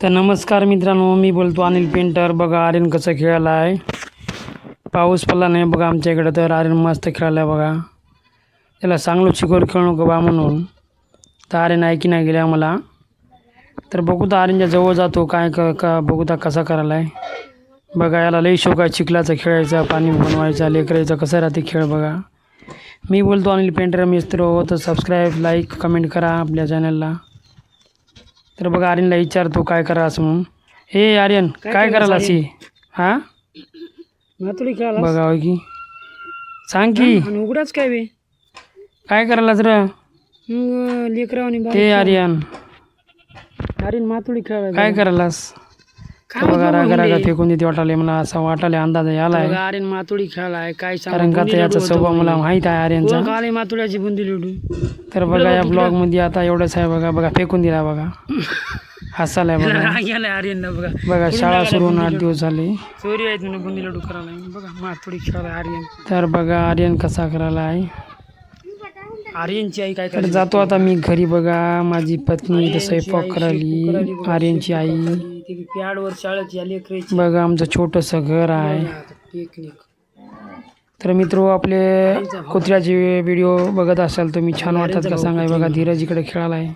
तर नमस्कार मित्रांनो, मी बोलतो अनिल पेंटर. बघा आर्यन कसं खेळायला आहे. पाऊस पडला नाही बघा आमच्या इकडं, तर आर्यन मस्त खेळायला आहे बघा. त्याला चांगलं शिकवलं खेळू नको बा म्हणून, तर आर्यन ऐकी नाही गेले आम्हाला. तर बघू तर आर्यनच्या जवळ जातो, काय का बघू तर कसा करायला आहे. बघा याला लई शौक आहे चिखलाचा, खेळायचा, पाणी बनवायचा, लेकरायचा कसं राहते खेळ बघा. मी बोलतो अनिल पेंटर मित्र हो, तर सबस्क्राईब, लाईक, कमेंट करा आपल्या चॅनलला. तर बघा आर्यनला विचारतो काय करा असं म्हणून. हे आर्यन काय करायला अशी हा मातुडी खेळाला बघा हो की सांग की आणि उघडाच काय बे काय करायलाच र मग लेकरावानी ते आर्यन अरे मातुडी खेळायला काय करायलास. तर बघा रागा रागा फेकून देते वाटाले मला, असं वाटाले अंदाज आलाय. अरे मातुडी खेळाय काय कारण का याचा स्वभाव मला माहित आहे आर्यनचा. काळे मातुड्याची बुंदी लुडू. तर बघा या ब्लॉग मध्ये आता एवढंच आहे बघा. बघा फेकून दिला बघा, हसालाय बघा. आर्यन बघा बघा शाळा सुरू होऊन 8 दिवस झाले. चोरी आहे तुला बुंदी लुडू करायला. बघा मातुडी खेळायला आर्यन. तर बघा आर्यन कसा करायला आहे. आर्यनची आई काय तर जातो आता मी घरी. बघा माझी पत्नी इथं स्वयंपाक करायली, आर्यनची आई. प्याडवर शाळेची लेकराची बघा आमचं छोटंसं घर आहे. पिकनिक. तर मित्र आपले कुत्र्याचे व्हिडिओ बघत असाल तुम्ही, छान वाटतात का सांगाय. बघा धीरज इकडे खेळायला आहे.